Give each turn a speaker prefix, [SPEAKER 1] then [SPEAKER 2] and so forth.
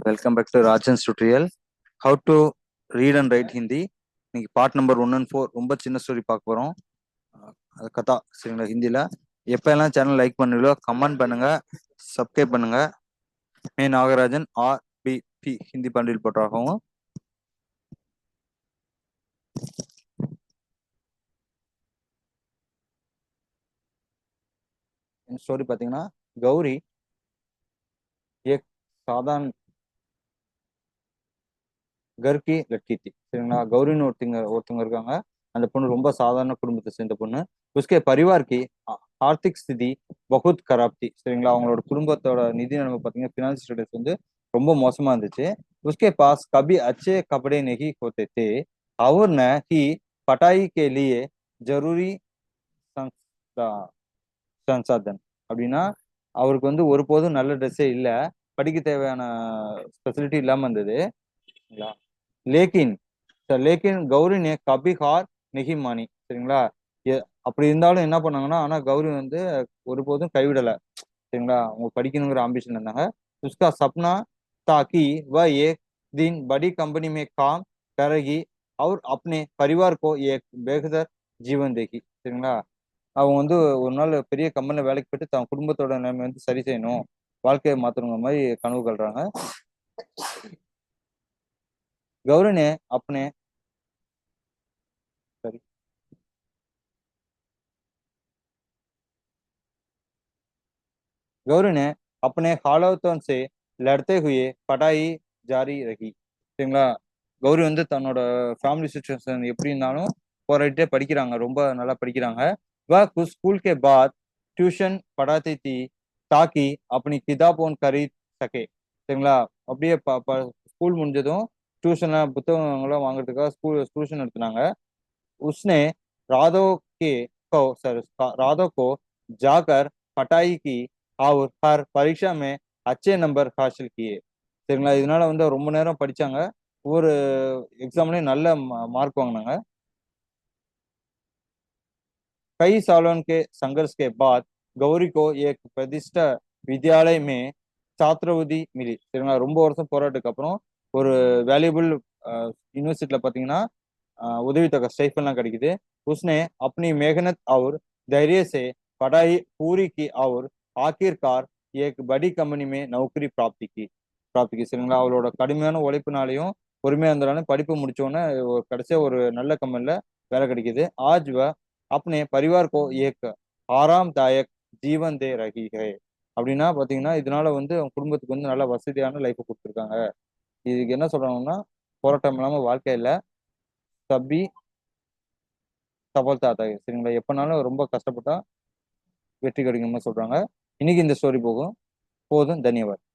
[SPEAKER 1] Welcome back to Rajan's tutorial. How to read and write Hindi. இன்னைக்கு part number 1 and 4 ரொம்ப சின்ன story பார்க்க போகிறோம். அது கதா சரிங்களா ஹிந்தியில். எப்போ எல்லாம் சேனல் லைக் பண்ணுங்களோ கமெண்ட் பண்ணுங்க, சப்ஸ்கிரைப் பண்ணுங்க. மே நாகராஜன் RBP ஹிந்தி பண்டில் போட்டாகவும். ஸ்டோரி பார்த்தீங்கன்னா கௌரி ஏக் சாதாரண கர்கி லட்கி தி சரிங்களா. கௌரின்னு ஒருத்தவங்க இருக்காங்க. அந்த பொண்ணு ரொம்ப சாதாரண குடும்பத்தை சேர்ந்த பொண்ணு. உஸ்கே பரிவார் கி ஆர்த்திக் ஸ்திதி பகுத் கராப் தி சரிங்களா. அவங்களோட குடும்பத்தோட நிதி நிலைமை பார்த்தீங்கன்னா ஃபினான்ஸ் ஸ்டேட்டஸ் வந்து ரொம்ப மோசமா இருந்துச்சு. உஸ்கே பாஸ் கபி அச்சே கபடே நஹி ஹோத்தே தே और न ही पटाई के लिए जरूरी संसाधन அப்படின்னா அவருக்கு வந்து ஒருபோதும் நல்ல ட்ரெஸ்ஸே இல்லை, படிக்க தேவையான ஃபெசிலிட்டி இல்லாமல் இருந்தது. லேக்கின் லேக்கின் கௌரி நே கபி ஹார் நெகி மானி சரிங்களா. அப்படி இருந்தாலும் என்ன பண்ணாங்கன்னா, ஆனா கௌரி வந்து ஒருபோதும் கைவிடலை சரிங்களா. அவங்க படிக்கணுங்கிற ஆம்பிஷன் இருந்தாங்க. உஸ்கா சப்னா தாக்கி வ ஏக் दिन बड़ी कंपनी में काम करेगी और अपने परिवार को एक बेहतर जीवन देगी சரிங்களா. அவங்க வந்து ஒரு நாள் பெரிய கம்பெனில வேலைக்கு போயிட்டு தன் குடும்பத்தோட நிலைமை வந்து சரி செய்யணும், வாழ்க்கையை மாத்தணுங்கிற மாதிரி கனவு கல்றாங்க. गौरी ने अपने गौरी ने अपने हालातों से लड़ते हुए पढ़ाई जारी रही சரிங்களா. கௌரி வந்து தன்னோட ஃபேமிலி சுச்சுவேஷன் எப்படி இருந்தாலும் போராடிட்டே படிக்கிறாங்க, ரொம்ப நல்லா படிக்கிறாங்க. वह कुछ स्कूल के बाद ट्यूशन पढ़ाती थी ताकि अपनी किताबों खरीद सके சரிங்களா. அப்படியே ஸ்கூல் முடிஞ்சதும் டியூஷன்லாம் புத்தகங்கள்லாம் வாங்குறதுக்காக டியூஷன் எடுத்துனாங்க. उसने राधो के राधो को जाकर पढ़ाई की और हर परीक्षा में अच्छे नंबर हासिल किए சரிங்களா. இதனால வந்து ரொம்ப நேரம் படிச்சாங்க, ஒவ்வொரு எக்ஸாம்லயும் நல்ல மார்க் வாங்கினாங்க. कई सालों के संघर्ष के बाद गौरी को एक प्रतिष्ठित विद्यालय में छात्रवृत्ति मिली சரிங்களா. ரொம்ப வருஷம் போராட்டத்துக்கு அப்புறம் ஒரு வேல்யூபிள் யூனிவர்சிட்டியில பார்த்தீங்கன்னா உதவித்தொகை ஸ்டைஃபன்லாம் கிடைக்குது. उसने अपनी मेहनत और धैर्य से पढ़ाई पूरी की और आखिरकार एक बड़ी कंपनी में नौकरी प्राप्ति की சரிங்களா. அவளோட கடுமையான உழைப்பினாலையும் பொறுமையா இருந்தாலும் படிப்பு முடிச்சோன்னே கடைசியா ஒரு நல்ல கம்பெனில வேலை கிடைக்குது. आज वह अपने परिवार को एक आरामदायक जीवन दे रही है அப்படின்னா பாத்தீங்கன்னா இதனால வந்து அவங்க குடும்பத்துக்கு வந்து நல்ல வசதியான லைஃப் கொடுத்துருக்காங்க. இதுக்கு என்ன சொல்றாங்கன்னா, போராட்டம் இல்லாம வாழ்க்கை இல்லை, தப்பி சபல்தா ஆதா சரிங்களா. எப்பனாலும் ரொம்ப கஷ்டப்பட்டா வெற்றி கிடைக்கும்னு சொல்றாங்க. இன்னைக்கு இந்த ஸ்டோரி போதும். தன்யவாத்.